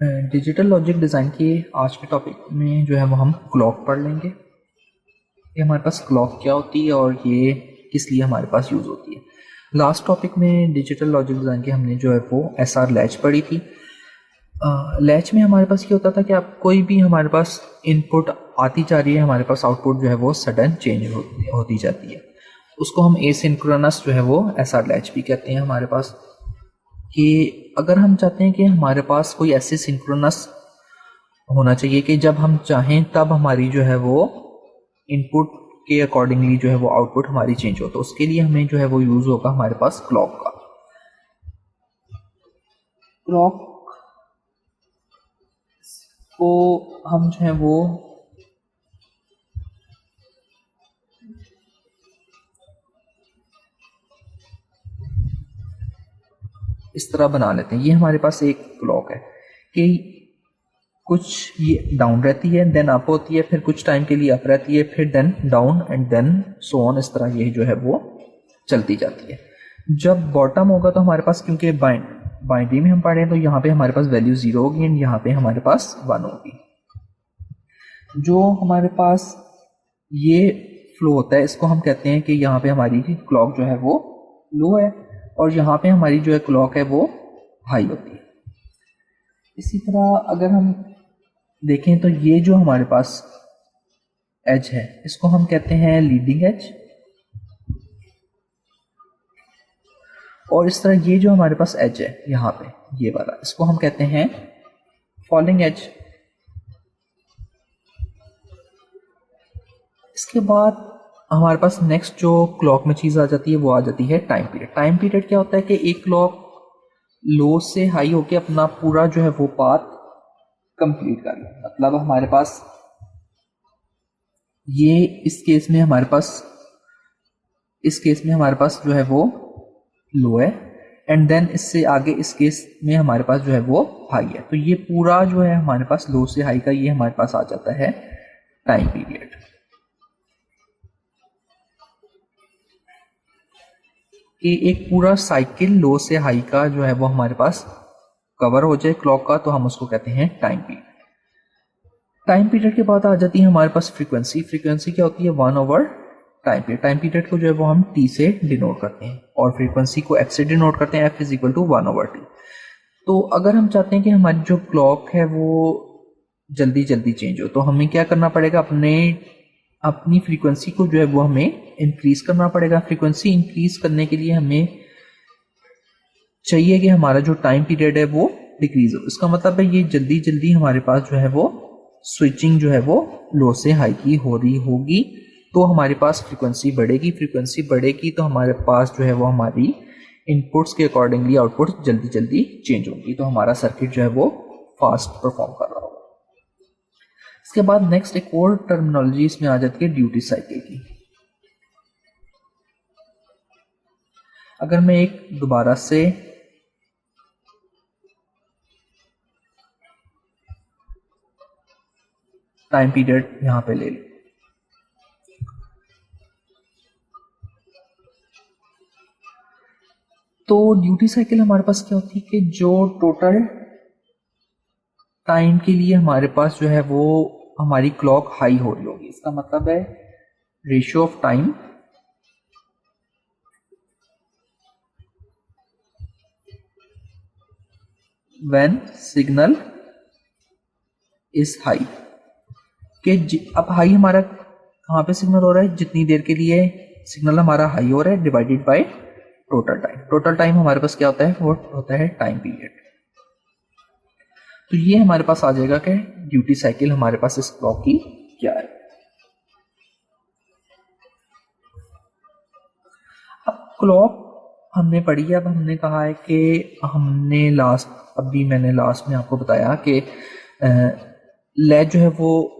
Digital logic design के आज के टॉपिक में जो है वो हम क्लॉक पढ़ लेंगे। ये हमारे पास क्लॉक क्या होती है और ये किस लिए हमारे पास यूज़ होती है। लास्ट टॉपिक में डिजिटल लॉजिक डिज़ाइन के हमने जो है वो एसआर लैच पढ़ी थी। लैच में हमारे पास ये होता था कि आप कोई भी हमारे पास इनपुट आती जा रही है, हमारे पास आउटपुट जो है वो सडन चेंज होती जाती है। उसको हम एसिंक्रोनस जो है वो एसआर लैच भी कहते हैं हमारे पास। कि अगर हम चाहते हैं कि हमारे पास कोई ऐसे सिंक्रोनस होना चाहिए कि जब हम चाहें तब हमारी जो है वो इनपुट के अकॉर्डिंगली जो है वो आउटपुट हमारी चेंज हो, तो उसके लिए हमें जो है वो यूज़ होगा हमारे पास क्लॉक का। क्लॉक को हम जो है वो इस तरह बना लेते हैं। ये हमारे पास एक क्लॉक है कि कुछ ये डाउन रहती है, देन अप होती है, फिर कुछ टाइम के लिए अप रहती है, फिर then down and then so on. इस तरह ये जो है वो चलती जाती है। जब बॉटम होगा तो हमारे पास, क्योंकि बाइनरी में हम पढ़े हैं, तो यहाँ पे हमारे पास वैल्यू 0 होगी एंड यहाँ पे हमारे पास 1 होगी। जो हमारे पास ये फ्लो होता है इसको हम कहते हैं कि यहाँ पे हमारी क्लॉक जो है वो लो है और यहाँ पे हमारी जो है क्लॉक है वो हाई होती है। इसी तरह अगर हम देखें तो ये जो हमारे पास एज है इसको हम कहते हैं लीडिंग एज, और इस तरह ये जो हमारे पास एज है यहाँ पे ये वाला, इसको हम कहते हैं फॉलिंग एज। इसके बाद हमारे पास नेक्स्ट जो क्लॉक में चीज़ आ जाती है वो आ जाती है टाइम पीरियड। टाइम पीरियड क्या होता है कि एक क्लॉक लो से हाई होके अपना पूरा जो है वो पाथ कंप्लीट कर ले। मतलब हमारे पास ये इस केस में हमारे पास जो है वो लो है एंड देन इससे आगे इस केस में हमारे पास जो है वो हाई है। तो ये पूरा जो है हमारे पास लो से हाई का ये हमारे पास आ जाता है टाइम पीरियड। कि एक पूरा साइकिल लो से हाई का जो है वो हमारे पास कवर हो जाए क्लॉक का, तो हम उसको कहते हैं टाइम पीरियड। टाइम पीरियड के बाद आ जाती है हमारे पास फ्रीक्वेंसी। फ्रीक्वेंसी क्या होती है? 1/टाइम पीरियड। टाइम पीरियड को जो है वो हम टी से डिनोट करते हैं और फ्रीक्वेंसी को एफ से डिनोट करते हैं। F is equal to 1/t। तो अगर हम चाहते हैं कि हमारी जो क्लॉक है वो जल्दी जल्दी चेंज हो, तो हमें क्या करना पड़ेगा? अपनी फ्रीक्वेंसी को जो है वो हमें इंक्रीज करना पड़ेगा। फ्रीक्वेंसी इंक्रीज करने के लिए हमें चाहिए कि हमारा जो टाइम पीरियड है वो डिक्रीज हो। इसका मतलब है ये जल्दी जल्दी हमारे पास जो है वो स्विचिंग जो है वो लो से हाई की हो रही होगी, तो हमारे पास फ्रीक्वेंसी बढ़ेगी। फ्रीक्वेंसी बढ़ेगी तो हमारे पास जो है वो हमारी इनपुट्स के अकॉर्डिंगली आउटपुट जल्दी जल्दी चेंज होगी, तो हमारा सर्किट जो है वो फास्ट परफॉर्म कर रहा होगा। इसके बाद नेक्स्ट एक और टर्मिनोलॉजी इसमें आ जाती है ड्यूटी साइकिल की। अगर मैं एक दोबारा से टाइम पीरियड यहां पे ले लूं, तो ड्यूटी साइकिल हमारे पास क्या होती है कि जो टोटल टाइम के लिए हमारे पास जो है वो हमारी क्लॉक हाई हो रही होगी। इसका मतलब है ratio of time when signal is high. कि अब हाई हमारा कहाँ पे सिग्नल हो रहा है? जितनी देर के लिए सिग्नल हमारा हाई हो रहा है divided by total time. Total time हमारे पास क्या होता है? वो होता है टाइम पीरियड। तो ये हमारे पास आ जाएगा कि ड्यूटी साइकिल हमारे पास इस क्लॉक की क्या है। अब क्लॉक हमने पढ़ी है। अब हमने कहा है कि मैंने लास्ट में आपको बताया कि लैच जो है वो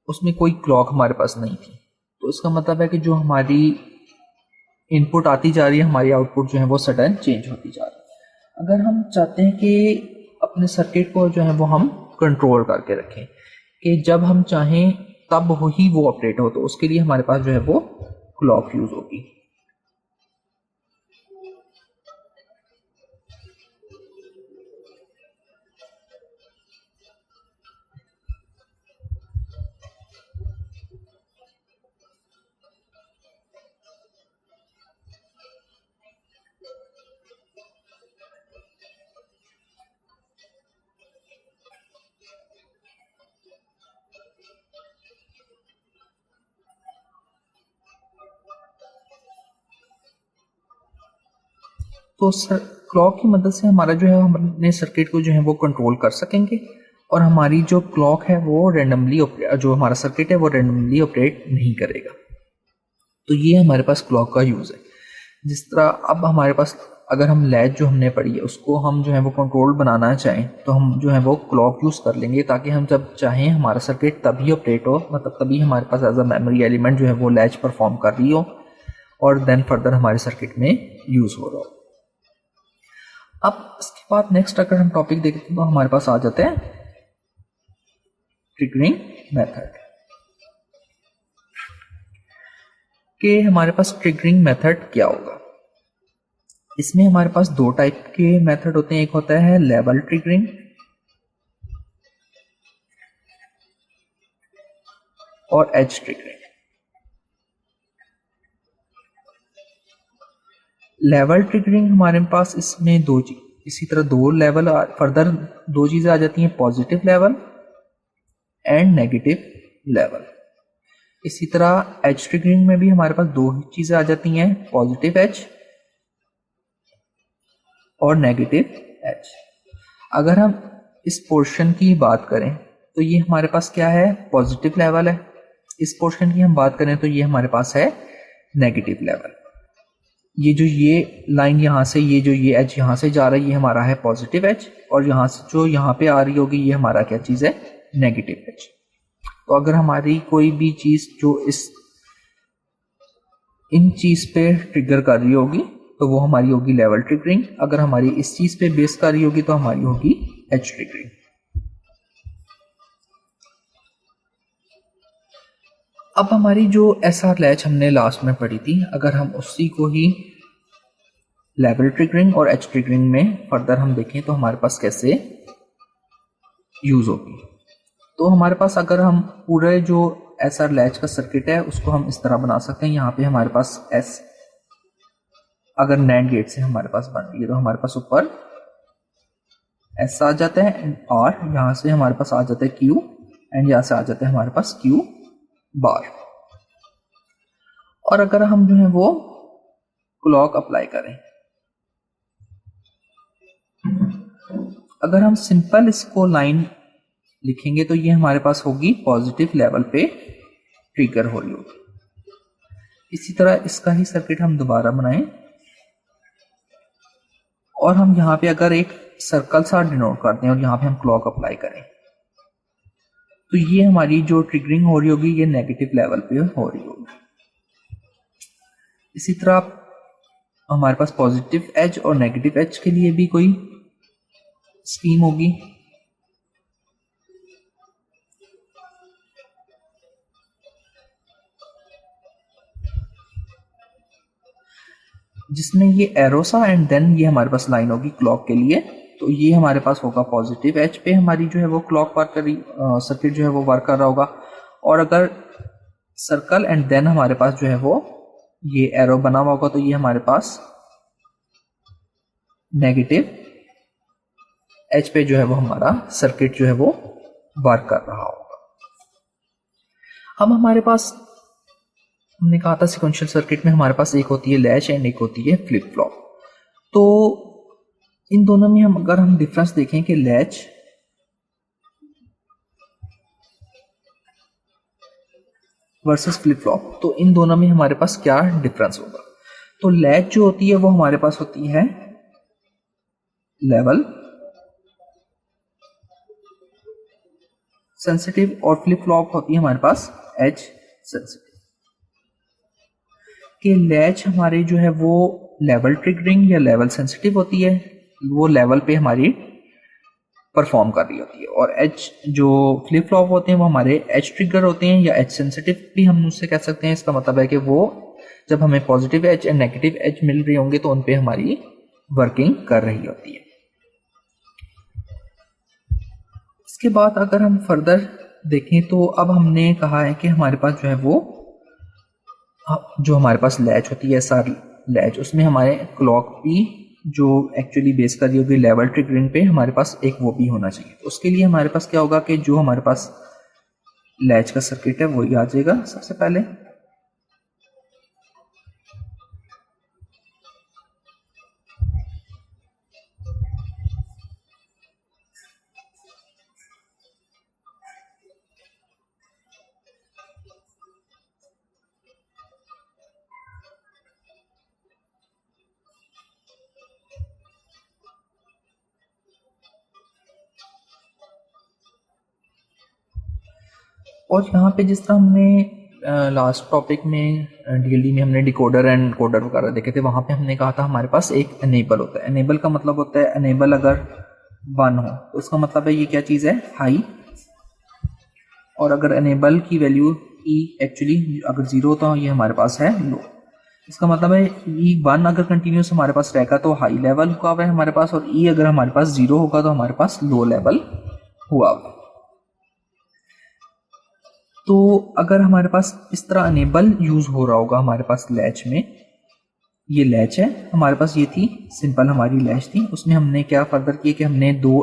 उसमें कोई क्लॉक हमारे पास नहीं थी। तो इसका मतलब है कि जो हमारी इनपुट आती जा रही है, हमारी आउटपुट जो है वो सडन चेंज होती जा रही है। अगर हम चाहते हैं कि अपने सर्किट को जो है वो हम कंट्रोल करके रखें कि जब हम चाहें तब ही वो ऑपरेट हो, तो उसके लिए हमारे पास जो है वो क्लॉक यूज होगी। तो क्लॉक की मदद से हमारा जो है हम अपने सर्किट को जो है वो कंट्रोल कर सकेंगे और हमारी जो क्लॉक है वो रेंडमली जो हमारा सर्किट है वो रेंडमली ऑपरेट नहीं करेगा। तो ये हमारे पास क्लॉक का यूज़ है। जिस तरह अब हमारे पास अगर हम लैच जो हमने पढ़ी है उसको हम जो है वो कंट्रोल बनाना चाहें तो हम जो है वो क्लॉक यूज़ कर लेंगे ताकि हम जब चाहें हमारा सर्किट तभी ऑपरेट हो, मतलब तभी हमारे पास एज अ मेमोरी एलिमेंट जो है वो लैच परफॉर्म कर रही हो और देन फर्दर हमारे सर्किट में यूज़ हो रहा हो। अब इसके बाद नेक्स्ट अगर हम टॉपिक देखते हैं तो हमारे पास आ जाते हैं ट्रिगरिंग मेथड कि हमारे पास ट्रिगरिंग मेथड क्या होगा। इसमें हमारे पास दो टाइप के मेथड होते हैं, एक होता है लेवल ट्रिगरिंग और एज ट्रिगरिंग। लेवल ट्रिगरिंग हमारे पास इसमें दो चीज, इसी तरह दो लेवल फर्दर दो चीजें आ जाती हैं, positive level and negative level. इसी तरह एज ट्रिगरिंग में भी हमारे पास दो चीजें आ जाती हैं, पॉजिटिव एज और नेगेटिव एज। अगर हम इस पोर्शन की बात करें तो ये हमारे पास क्या है, पॉजिटिव लेवल है। इस पोर्शन की हम बात करें तो ये हमारे पास है नेगेटिव लेवल। ये जो ये लाइन यहाँ से ये जो ये एज यहाँ से जा रही है ये हमारा है पॉजिटिव एज और यहाँ से जो यहाँ पे आ रही होगी ये हमारा क्या चीज़ है, नेगेटिव एज। तो अगर हमारी कोई भी चीज़ जो इन चीज़ पे ट्रिगर कर रही होगी तो वो हमारी होगी लेवल ट्रिगरिंग। अगर हमारी इस चीज़ पे बेस कर रही होगी तो हमारी होगी एज ट्रिगरिंग। अब हमारी जो एसआर लैच हमने लास्ट में पढ़ी थी, अगर हम उसी को ही लेवल ट्रिगरिंग और एज ट्रिगरिंग में फर्दर हम देखें तो हमारे पास कैसे यूज होगी। तो हमारे पास अगर हम पूरे जो एसआर लैच का सर्किट है उसको हम इस तरह बना सकते हैं, यहाँ पे हमारे पास एस अगर नैंड गेट से हमारे पास बन रही है तो हमारे पास ऊपर एस आ जाता है और यहाँ से हमारे पास आ जाता है क्यू एंड यहाँ से आ जाता है हमारे पास क्यू बार। और अगर हम जो है वो क्लॉक अप्लाई करें, अगर हम सिंपल इसको लाइन लिखेंगे तो ये हमारे पास होगी पॉजिटिव लेवल पे ट्रिगर हो रही होगी। इसी तरह इसका ही सर्किट हम दोबारा बनाएं और हम यहाँ पे अगर एक सर्कल सा डिनोट करते हैं और यहाँ पे हम क्लॉक अप्लाई करें तो ये हमारी जो ट्रिगरिंग हो रही होगी ये नेगेटिव लेवल पे हो रही होगी। इसी तरह हमारे पास पॉजिटिव एज और नेगेटिव एज के लिए भी कोई स्कीम होगी। जिसमें ये एरो सा एंड देन ये हमारे पास लाइन होगी क्लॉक के लिए। तो ये हमारे पास होगा पॉजिटिव एज पे हमारी जो है वो क्लॉक वर्क कर रही, सर्किट जो है वो वर्क कर रहा होगा। और अगर सर्कल एंड देन हमारे पास जो है वो ये एरो बना हुआ होगा तो ये हमारे पास नेगेटिव एज पे जो है वो हमारा सर्किट जो है वो वर्क कर रहा होगा। अब हमारे पास हमने कहा था सिक्वेंशियल सर्किट में हमारे पास एक होती है लैच एंड एक होती है फ्लिप फ्लॉप। तो इन दोनों में हम अगर हम डिफरेंस देखें कि लैच वर्सेस फ्लिप फ्लॉप, तो इन दोनों में हमारे पास क्या डिफरेंस होगा। तो लैच जो होती है वो हमारे पास होती है लेवल सेंसिटिव और फ्लिप फ्लॉप होती है हमारे पास एज सेंसिटिव। कि लैच हमारी जो है वो लेवल ट्रिगरिंग या लेवल सेंसिटिव होती है, वो लेवल पे हमारी परफॉर्म कर रही होती है। और एज जो फ्लिप फ्लॉप होते हैं वो हमारे एज ट्रिगर होते हैं या एज सेंसिटिव भी हम उससे कह सकते हैं। इसका मतलब है कि वो जब हमें positive edge and negative edge मिल रही होंगे तो उन पे हमारी वर्किंग कर रही होती है। इसके बाद अगर हम फर्दर देखें तो अब हमने कहा है कि हमारे पास जो है वो जो हमारे पास लैच होती है एसआर लैच, उसमें हमारे क्लॉक भी जो एक्चुअली बेस कर रही होगी लेवल ट्रिगरिंग पे हमारे पास एक वो भी होना चाहिए। तो उसके लिए हमारे पास क्या होगा कि जो हमारे पास लैच का सर्किट है वही आ जाएगा सबसे पहले। और यहाँ पे जिस तरह हमने लास्ट टॉपिक में डीएलडी में हमने डिकोडर एंड कोडर वगैरह देखे थे, वहाँ पे हमने कहा था हमारे पास एक एनेबल होता है। एनेबल का मतलब होता है, एनेबल अगर 1 हो तो उसका मतलब है ये क्या चीज़ है, हाई। और अगर एनेबल की वैल्यू ई एक्चुअली अगर 0 तो ये हमारे पास है लो। इसका मतलब है ई 1 अगर कंटिन्यूस हमारे पास रहेगा तो हाई लेवल हुआ हुआ है हमारे पास, और ई अगर हमारे पास 0 होगा तो हमारे पास लो लेवल हुआ हुआ। तो अगर हमारे पास इस तरह अनेबल यूज हो रहा होगा हमारे पास लैच में, ये लैच है हमारे पास, ये थी सिंपल हमारी लैच थी, उसमें हमने क्या फर्दर किया कि हमने 2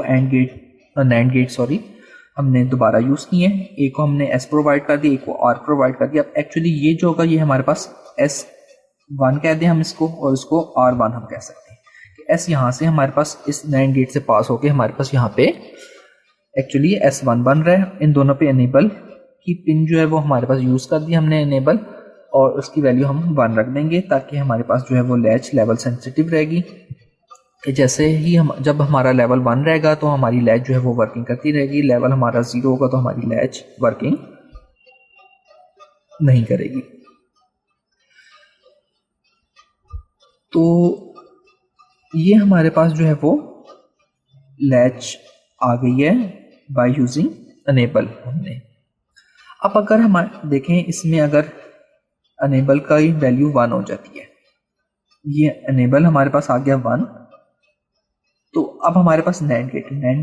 नैंड गेट हमने दोबारा यूज किए। एक को हमने एस प्रोवाइड कर दिया, एक को आर प्रोवाइड कर दिया। अब एक्चुअली ये जो होगा ये हमारे पास S1 कह दें हम इसको, और इसको R1 हम कह सकते हैं कि S यहाँ से हमारे पास इस नैंड गेट से पास होके हमारे पास यहाँ पे एक्चुअली S1 बन रहा है। इन दोनों पे एनेबल की पिन जो है वो हमारे पास यूज कर दी हमने एनेबल, और उसकी वैल्यू हम 1 रख देंगे ताकि हमारे पास जो है वो लैच लेवल सेंसिटिव रहेगी कि जैसे ही हम जब हमारा लेवल 1 रहेगा तो हमारी लैच जो है वो वर्किंग करती रहेगी, लेवल हमारा 0 होगा तो हमारी लैच वर्किंग नहीं करेगी। तो ये हमारे पास जो है वो लैच आ गई है बाय यूजिंग अनेबल हमने। अब अगर हम देखें इसमें अगर अनेबल का ही वैल्यू 1 हो जाती है, ये अनेबल हमारे पास आ गया 1, तो अब हमारे पास नैंड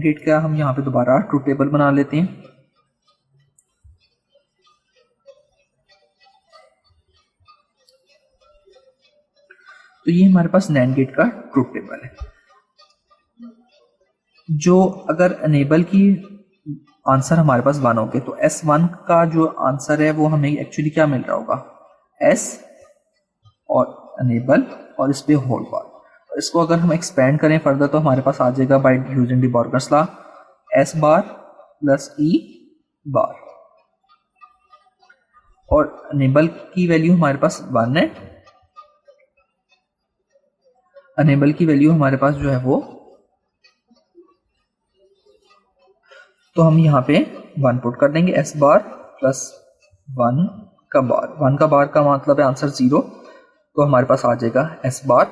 गेट का हम यहाँ पे दोबारा ट्रूथ टेबल बना लेते हैं। तो ये हमारे पास नैंड गेट का ट्रूथ टेबल है, जो अगर अनेबल की आंसर हमारे पास 1 हो गए तो S1 का जो आंसर है वो हमें एक्चुअली क्या मिल रहा होगा, S और अनेबल और इस पे होल बार। इसको अगर हम एक्सपेंड करें फर्दर तो हमारे पास आ जाएगा by using the Burgers law S bar plus E bar, और अनेबल की वैल्यू हमारे पास 1 है, अनेबल की वैल्यू हमारे पास जो है वो, तो हम यहाँ पे 1 पुट कर देंगे, S बार प्लस 1 का बार। 1 का बार का मतलब है आंसर 0, तो हमारे पास आ जाएगा S बार